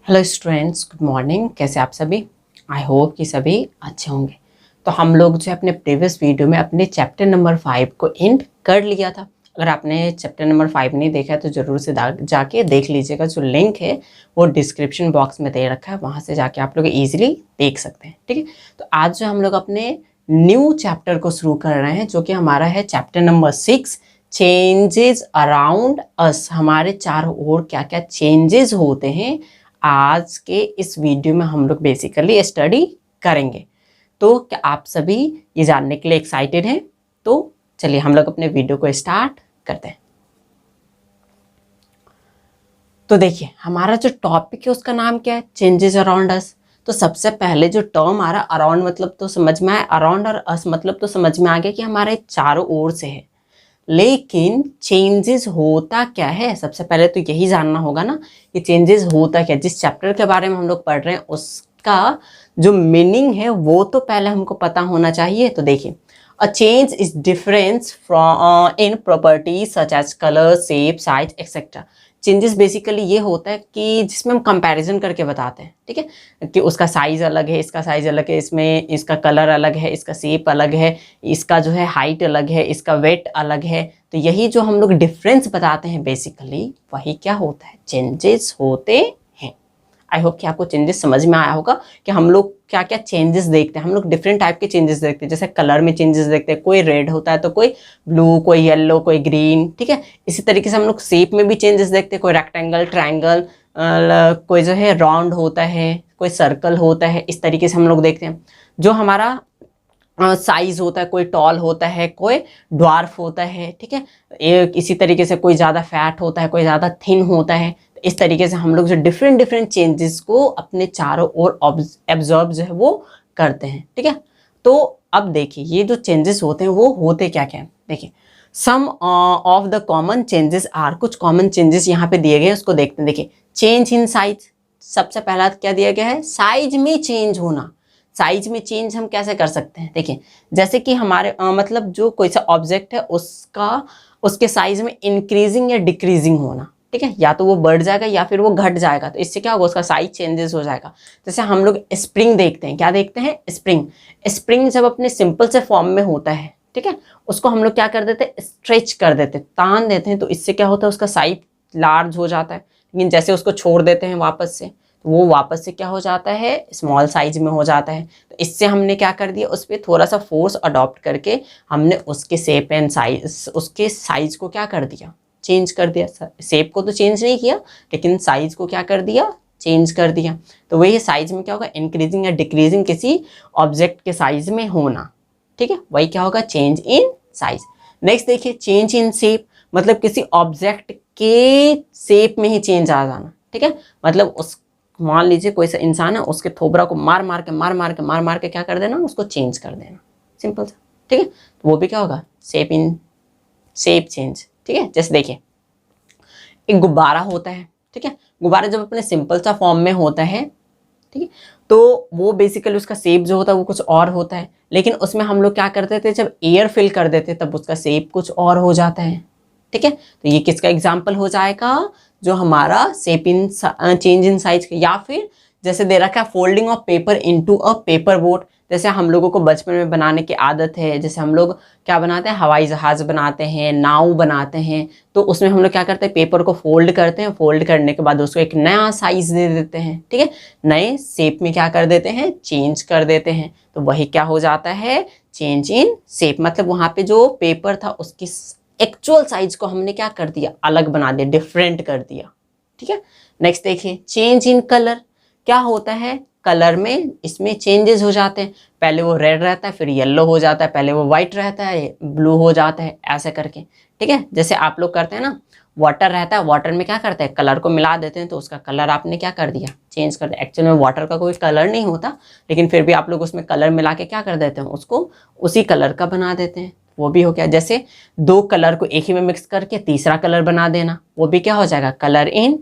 Hello students, good morning. कैसे आप सभी? आई होप कि सभी अच्छे होंगे। तो हम लोग जो है अपने प्रीवियस वीडियो में अपने चैप्टर नंबर 5 को एंड कर लिया था। अगर आपने चैप्टर नंबर 5 नहीं देखा है तो ज़रूर से जाके देख लीजिएगा। जो लिंक है वो डिस्क्रिप्शन बॉक्स में दे रखा है, वहाँ से जाके आप लोग ईजिली देख सकते हैं। ठीक है, तो आज जो हम लोग अपने न्यू चैप्टर को शुरू कर रहे हैं, जो कि हमारा है chapter number 6, changes around us. हमारे चारों ओर क्या क्या चेंजेस होते हैं, आज के इस वीडियो में हम लोग बेसिकली स्टडी करेंगे। तो क्या आप सभी ये जानने के लिए एक्साइटेड हैं? तो चलिए हम लोग अपने वीडियो को स्टार्ट करते हैं। तो देखिए, हमारा जो टॉपिक है उसका नाम क्या है? Changes around us. तो सबसे पहले जो टर्म आ रहा है अराउंड मतलब तो समझ में आया, अराउंड और अस मतलब तो समझ में आ गया कि हमारे चारों ओर से है। लेकिन चेंजेस होता क्या है, सबसे पहले तो यही जानना होगा ना कि चेंजेस होता क्या। जिस चैप्टर के बारे में हम लोग पढ़ रहे हैं उसका जो मीनिंग है वो तो पहले हमको पता होना चाहिए। तो देखिए, a change is difference from in properties such as colour, shape, size etcetera. Changes basically ये होता है कि जिसमें हम कंपैरिजन करके बताते हैं। ठीक है, कि उसका साइज अलग है, इसका साइज अलग है, इसमें इसका कलर अलग है, इसका शेप अलग है, इसका जो है हाइट अलग है, इसका वेट अलग है। तो यही जो हम लोग डिफरेंस बताते हैं बेसिकली वही क्या होता है, चेंजेस होते हैं। आई होप कि आपको चेंजेस समझ में आया होगा कि हम लोग क्या क्या चेंजेस देखते हैं। हम लोग डिफरेंट टाइप के चेंजेस देखते हैं, जैसे कलर में चेंजेस देखते हैं, कोई रेड होता है तो कोई ब्लू, कोई येलो, कोई ग्रीन। ठीक है, इसी तरीके से हम लोग शेप में भी चेंजेस देखते हैं, कोई रेक्टेंगल, ट्रायंगल, कोई जो है राउंड होता है, कोई सर्कल होता है। इस तरीके से हम लोग देखते हैं। जो हमारा साइज होता है, कोई टॉल होता है, कोई ड्वार्फ होता है। ठीक है, इसी तरीके से कोई ज़्यादा फैट होता है, कोई ज़्यादा थिन होता है। तो इस तरीके से हम लोग जो डिफरेंट डिफरेंट चेंजेस को अपने चारों ओर एब्जॉर्ब जो है वो करते हैं। ठीक है, तो अब देखिए ये जो चेंजेस होते हैं वो होते क्या क्या हैं। देखिए, some of the common changes are, कुछ कॉमन चेंजेस यहाँ पे दिए गए हैं, उसको देखते हैं। देखिए, चेंज इन साइज, सबसे पहला क्या दिया गया है, साइज में चेंज होना। साइज में चेंज हम कैसे कर सकते हैं? देखिए, जैसे कि हमारे मतलब जो कोई सा ऑब्जेक्ट है उसका उसके साइज में इंक्रीजिंग या डिक्रीजिंग होना। ठीक है, या तो वो बढ़ जाएगा या फिर वो घट जाएगा। तो इससे क्या होगा, उसका साइज चेंजेस हो जाएगा। जैसे हम लोग स्प्रिंग देखते हैं, क्या देखते हैं, स्प्रिंग। स्प्रिंग जब अपने सिंपल से फॉर्म में होता है, ठीक है, उसको हम लोग क्या कर देते हैं, स्ट्रेच कर देते हैं, तान देते हैं। तो इससे क्या होता है, उसका साइज लार्ज हो जाता है। लेकिन जैसे उसको छोड़ देते हैं वापस से, तो वो वापस से क्या हो जाता है, स्मॉल साइज में हो जाता है। तो इससे हमने क्या कर दिया, उस पर थोड़ा सा फोर्स अडॉप्ट करके हमने उसके शेप एंड साइज, उसके साइज को क्या कर दिया, चेंज कर दिया। शेप को तो चेंज नहीं किया, लेकिन साइज को क्या कर दिया, चेंज कर दिया। तो वही साइज में क्या होगा, इंक्रीजिंग या डिक्रीजिंग किसी ऑब्जेक्ट के साइज में होना। ठीक है, वही क्या होगा, चेंज इन साइज। नेक्स्ट देखिए, चेंज इन शेप, मतलब किसी ऑब्जेक्ट के शेप में ही चेंज आ जाना। ठीक है, मतलब उस, मान लीजिए कोई सा इंसान है, उसके थोबरा को मार मार के क्या कर देना, उसको चेंज कर देना, सिंपल सा। ठीक है, तो वो भी क्या होगा, शेप इन शेप चेंज। ठीक है, जैसे देखिए, एक गुब्बारा होता है। ठीक है, गुब्बारा जब अपने सिंपल सा फॉर्म में होता है, ठीक है, तो वो बेसिकली उसका शेप जो होता है वो कुछ और होता है। लेकिन उसमें हम लोग क्या करते थे, जब एयर फिल कर देते तब उसका शेप कुछ और हो जाता है। ठीक है, तो ये किसका एग्जाम्पल हो जाएगा, जो हमारा shape in change in size. या फिर जैसे दे रखा है, folding of paper into a paper boat. जैसे हम लोगों को बचपन में बनाने की आदत है, जैसे हम लोग क्या बनाते हैं, हवाई जहाज बनाते हैं, नाव बनाते हैं। तो उसमें हम लोग क्या करते हैं, पेपर को फोल्ड करते हैं, फोल्ड करने के बाद उसको एक नया साइज दे देते हैं। ठीक है, नए शेप में क्या कर देते हैं, चेंज कर देते हैं। तो वही क्या हो जाता है, चेंज इन शेप। मतलब वहाँ पे जो पेपर था उसकी एक्चुअल साइज को हमने क्या कर दिया, अलग बना दिया, डिफरेंट कर दिया। ठीक है, नेक्स्ट देखिए, चेंज इन कलर। क्या होता है, कलर में इसमें चेंजेस हो जाते हैं। पहले वो रेड रहता है, फिर येलो हो जाता है, पहले वो व्हाइट रहता है, ब्लू हो जाता है, ऐसे करके। ठीक है, जैसे आप लोग करते हैं ना, वाटर रहता है, वाटर में क्या करते हैं, कलर को मिला देते हैं, तो उसका कलर आपने क्या कर दिया, चेंज कर दिया। एक्चुअल में वाटर का कोई कलर नहीं होता, लेकिन फिर भी आप लोग उसमें कलर मिला के क्या कर देते हैं, उसको उसी कलर का बना देते हैं। वो भी हो गया। जैसे दो कलर को एक ही में मिक्स करके तीसरा कलर बना देना, वो भी क्या हो जाएगा, colour in,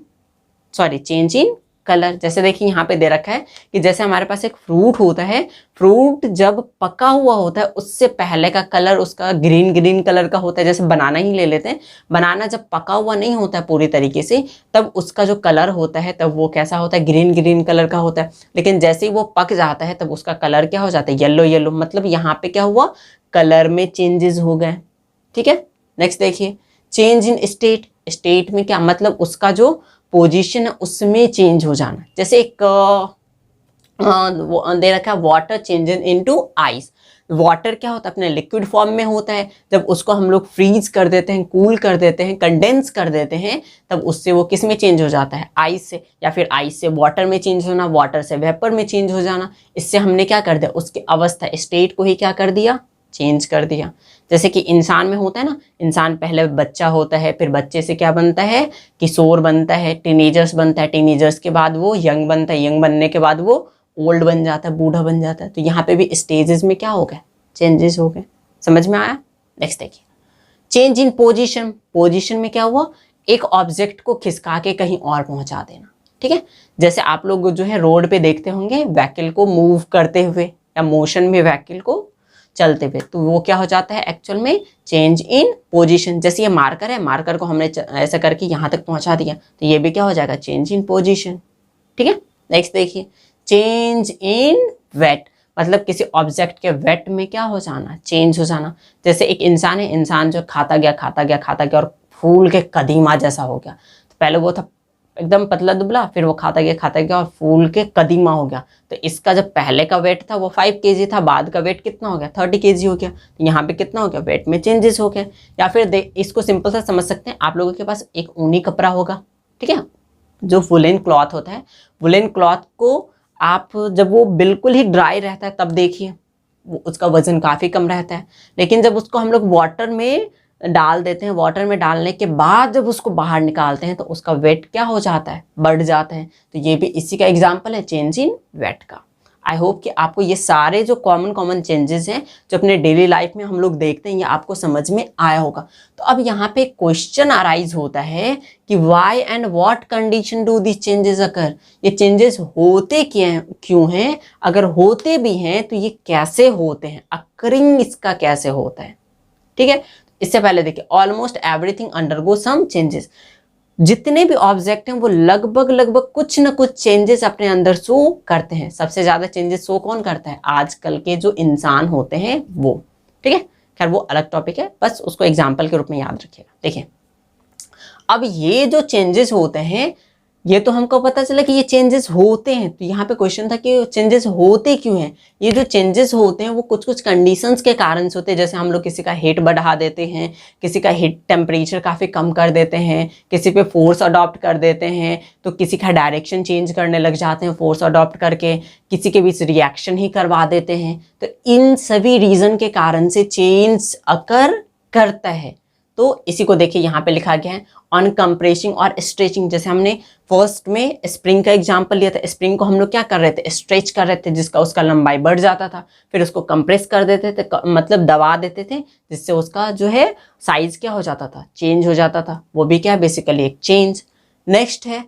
sorry, change in colour. जैसे देखिए यहाँ पे दे रखा है कि जैसे हमारे पास एक फ्रूट होता है, फ्रूट जब पका हुआ होता है उससे पहले का कलर उसका ग्रीन ग्रीन कलर का होता है। जैसे बनाना ही ले लेते हैं, बनाना जब पका हुआ नहीं होता है पूरी तरीके से, तब उसका जो कलर होता है तब वो कैसा होता है, ग्रीन ग्रीन कलर का होता है। लेकिन जैसे ही वो पक जाता है तब उसका कलर क्या हो जाता है, येलो येलो। मतलब यहाँ पे क्या हुआ, कलर में चेंजेस हो गए। ठीक है, नेक्स्ट देखिए, चेंज इन स्टेट। स्टेट में क्या मतलब, उसका जो पोजीशन है उसमें चेंज हो जाना। जैसे एक वो दे रखा है water changes into ice. Water क्या होता है, अपने लिक्विड फॉर्म में होता है। जब उसको हम लोग फ्रीज कर देते हैं, कूल कर देते हैं, कंडेंस कर देते हैं, तब उससे वो किस में चेंज हो जाता है, आइस से। या फिर आइस से वाटर में चेंज होना, वाटर से वेपर में चेंज हो जाना। इससे हमने क्या कर दिया, उसकी अवस्था स्टेट को ही क्या कर दिया, चेंज कर दिया। जैसे कि इंसान में होता है ना, इंसान पहले बच्चा होता है, फिर बच्चे से क्या बनता है, किशोर बनता है, टीनेजर्स बनता है, टीनेजर्स के बाद वो यंग बनता है, यंग बनने के बाद वो ओल्ड बन जाता है, बूढ़ा बन जाता है। तो यहाँ पे भी स्टेजेस में क्या हो गए, चेंजेस हो गए। समझ में आया? नेक्स्ट देखिए, चेंज इन पोजीशन। पोजीशन में क्या हुआ, एक ऑब्जेक्ट को खिसका के कहीं और पहुंचा देना। ठीक है, जैसे आप लोग जो है रोड पे देखते होंगे व्हीकल को मूव करते हुए या मोशन में व्हीकल को चलते हुए, तो वो क्या हो जाता है एक्चुअल में, चेंज इन पोजीशन। जैसे ये मार्कर है, मार्कर को हमने ऐसा करके यहाँ तक पहुंचा दिया, तो ये भी क्या हो जाएगा, चेंज इन पोजीशन। ठीक है, नेक्स्ट देखिए, चेंज इन वेट। मतलब किसी ऑब्जेक्ट के वेट में क्या हो जाना, चेंज हो जाना। जैसे एक इंसान है, इंसान जो खाता गया खाता गया खाता गया और फूल के कदीमा जैसा हो गया। तो पहले वो था एकदम पतला दुबला, फिर वो खाता गया और फूल के कदीमा हो गया। तो इसका जब पहले का वेट था वो 5 kg था, बाद का वेट कितना हो गया, 30 kg हो गया। तो यहाँ पे कितना हो गया, वेट में चेंजेस हो गया। या फिर इसको सिंपल सा समझ सकते हैं, आप लोगों के पास एक ऊनी कपड़ा होगा, ठीक है, जो वुलन क्लॉथ होता है। वुलन क्लॉथ को आप जब वो बिल्कुल ही ड्राई रहता है तब देखिए उसका वजन काफ़ी कम रहता है। लेकिन जब उसको हम लोग वाटर में डाल देते हैं, वाटर में डालने के बाद जब उसको बाहर निकालते हैं तो उसका वेट क्या हो जाता है, बढ़ जाता है। तो ये भी इसी का एग्जाम्पल है, चेंज इन वेट का। आई होप कि आपको ये सारे जो कॉमन चेंजेस हैं जो अपने डेली लाइफ में हम लोग देखते हैं, ये आपको समझ में आया होगा। तो अब यहाँ पे क्वेश्चन अराइज होता है कि why and what condition do this changes occur. ये चेंजेस होते क्यों हैं, अगर होते भी हैं तो ये कैसे होते हैं, अकरिंग इसका कैसे होता है। ठीक है, इससे पहले देखिए, almost everything undergo some changes. जितने भी ऑब्जेक्ट हैं वो लगभग कुछ ना कुछ चेंजेस अपने अंदर शो करते हैं। सबसे ज्यादा चेंजेस शो कौन करता है, आजकल के जो इंसान होते हैं वो। ठीक है, खैर वो अलग टॉपिक है, बस उसको एग्जाम्पल के रूप में याद रखिएगा। देखिए, अब ये जो चेंजेस होते हैं, ये तो हमको पता चला कि ये चेंजेस होते हैं। तो यहाँ पे क्वेश्चन था कि चेंजेस होते क्यों हैं। ये जो चेंजेस होते हैं वो कुछ कंडीशंस के कारण से होते हैं। जैसे हम लोग किसी का हीट बढ़ा देते हैं, किसी का हीट टेम्परेचर काफ़ी कम कर देते हैं, किसी पे फोर्स अडॉप्ट कर देते हैं, तो किसी का डायरेक्शन चेंज करने लग जाते हैं फोर्स अडॉप्ट करके, किसी के बीच रिएक्शन ही करवा देते हैं। तो इन सभी रीज़न के कारण से चेंज अकर करता है। तो इसी को देखिए यहाँ पे लिखा गया है, ऑन कंप्रेसिंग और स्ट्रेचिंग। जैसे हमने फर्स्ट में स्प्रिंग का एग्जांपल लिया था, स्प्रिंग को हम लोग क्या कर रहे थे, स्ट्रेच कर रहे थे, जिसका उसका लंबाई बढ़ जाता था। फिर उसको कंप्रेस कर देते थे, मतलब दबा देते थे, जिससे उसका जो है साइज क्या हो जाता था, चेंज हो जाता था। वो भी क्या, बेसिकली एक चेंज। नेक्स्ट है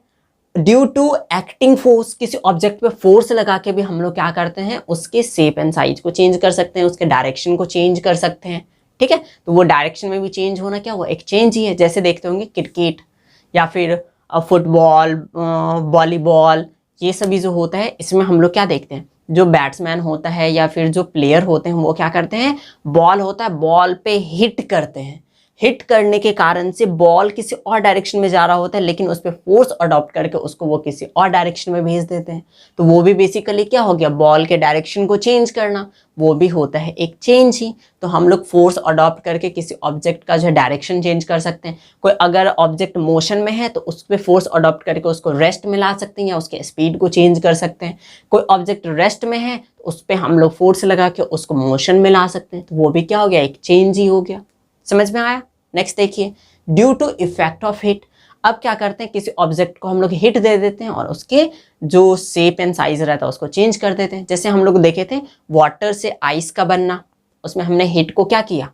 ड्यू टू एक्टिंग फोर्स। किसी ऑब्जेक्ट पे फोर्स लगा के भी हम लोग क्या करते हैं, उसके शेप एंड साइज को चेंज कर सकते हैं, उसके डायरेक्शन को चेंज कर सकते हैं। ठीक है, तो वो डायरेक्शन में भी चेंज होना क्या हुआ, एक चेंज ही है। जैसे देखते होंगे क्रिकेट या फिर फुटबॉल, वॉलीबॉल, ये सभी जो होता है इसमें हम लोग क्या देखते हैं, जो बैट्समैन होता है या फिर जो प्लेयर होते हैं वो क्या करते हैं, बॉल होता है, बॉल पे हिट करते हैं। हिट करने के कारण से बॉल किसी और डायरेक्शन में जा रहा होता है, लेकिन उस पर फोर्स अडॉप्ट करके उसको वो किसी और डायरेक्शन में भेज देते हैं। तो वो भी बेसिकली क्या हो गया, बॉल के डायरेक्शन को चेंज करना, वो भी होता है एक चेंज ही। तो हम लोग फोर्स अडॉप्ट करके किसी ऑब्जेक्ट का जो है डायरेक्शन चेंज कर सकते हैं। कोई अगर ऑब्जेक्ट मोशन में है तो उस पर फोर्स अडॉप्ट करके उसको रेस्ट में ला सकते हैं या उसके स्पीड को चेंज कर सकते हैं। कोई ऑब्जेक्ट रेस्ट में है तो उस पर हम लोग फोर्स लगा के उसको मोशन में ला सकते हैं। तो वो भी क्या हो गया, एक चेंज ही हो गया। समझ में आया? नेक्स्ट देखिए, due to effect of heat. अब क्या करते हैं, किसी ऑब्जेक्ट को हम लोग हिट दे देते हैं और उसके जो शेप एंड साइज रहता है उसको चेंज कर देते हैं। जैसे हम लोग देखे थे वाटर से आइस का बनना, उसमें हमने हिट को क्या किया,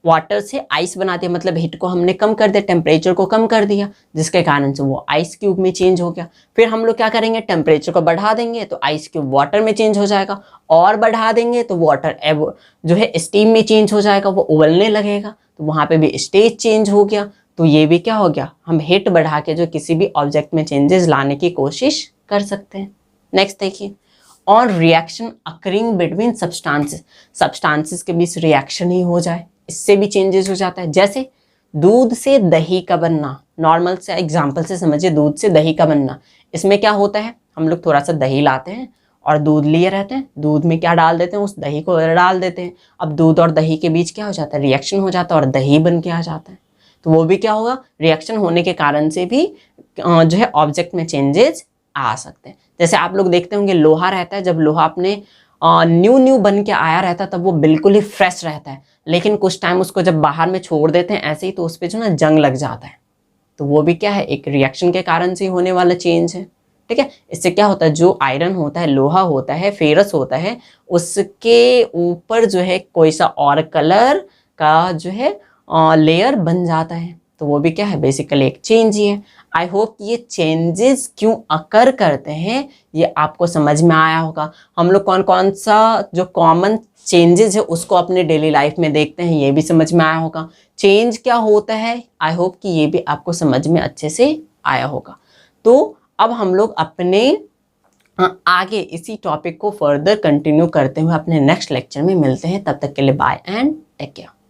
वाटर से आइस बना दिया, मतलब हीट को हमने कम कर दिया, टेम्परेचर को कम कर दिया, जिसके कारण से वो आइस क्यूब में चेंज हो गया। फिर हम लोग क्या करेंगे, टेम्परेचर को बढ़ा देंगे तो आइस क्यूब वाटर में चेंज हो जाएगा, और बढ़ा देंगे तो वाटर जो है स्टीम में चेंज हो जाएगा, वो उबलने लगेगा, तो वहाँ पे भी स्टेज चेंज हो गया। तो ये भी क्या हो गया, हम हीट बढ़ा के जो किसी भी ऑब्जेक्ट में चेंजेस लाने की कोशिश कर सकते हैं। नेक्स्ट देखिए, और reaction occurring between substances, substances के बीच रिएक्शन ही हो जाए, इससे भी चेंजेस हो जाता है। जैसे दूध से दही का बनना, नॉर्मल से एग्जांपल से समझिए, दूध से दही का बनना। इसमें क्या होता है, हम लोग थोड़ा सा दही लाते हैं और दूध लिए रहते हैं, दूध में क्या डाल देते हैं, उस दही को डाल देते हैं। अब दूध और दही के बीच क्या हो जाता है, रिएक्शन हो जाता है और दही बन के आ जाता है। तो वो भी क्या होगा, रिएक्शन होने के कारण से भी जो है ऑब्जेक्ट में चेंजेस आ सकते हैं। जैसे आप लोग देखते होंगे लोहा रहता है, जब लोहा अपने न्यू बन के आया रहता है तब वो बिल्कुल ही फ्रेश रहता है, लेकिन कुछ टाइम उसको जब बाहर में छोड़ देते हैं ऐसे ही, तो उस पर जो ना जंग लग जाता है। तो वो भी क्या है, एक रिएक्शन के कारण से होने वाला चेंज है। ठीक है, इससे क्या होता है, जो आयरन होता है, लोहा होता है, फेरस होता है, उसके ऊपर जो है कोई सा और कलर का जो है लेयर बन जाता है। तो वो भी क्या है, बेसिकली एक चेंज ही है। आई होप ये चेंजेस क्यों अकर करते हैं ये आपको समझ में आया होगा। हम लोग कौन कौन सा जो कॉमन चेंजेस है उसको अपने डेली लाइफ में देखते हैं, ये भी समझ में आया होगा। चेंज क्या होता है, आई होप कि ये भी आपको समझ में अच्छे से आया होगा। तो अब हम लोग अपने आगे इसी टॉपिक को फर्दर कंटिन्यू करते हुए अपने नेक्स्ट लेक्चर में मिलते हैं। तब तक के लिए बाय एंड टेक केयर।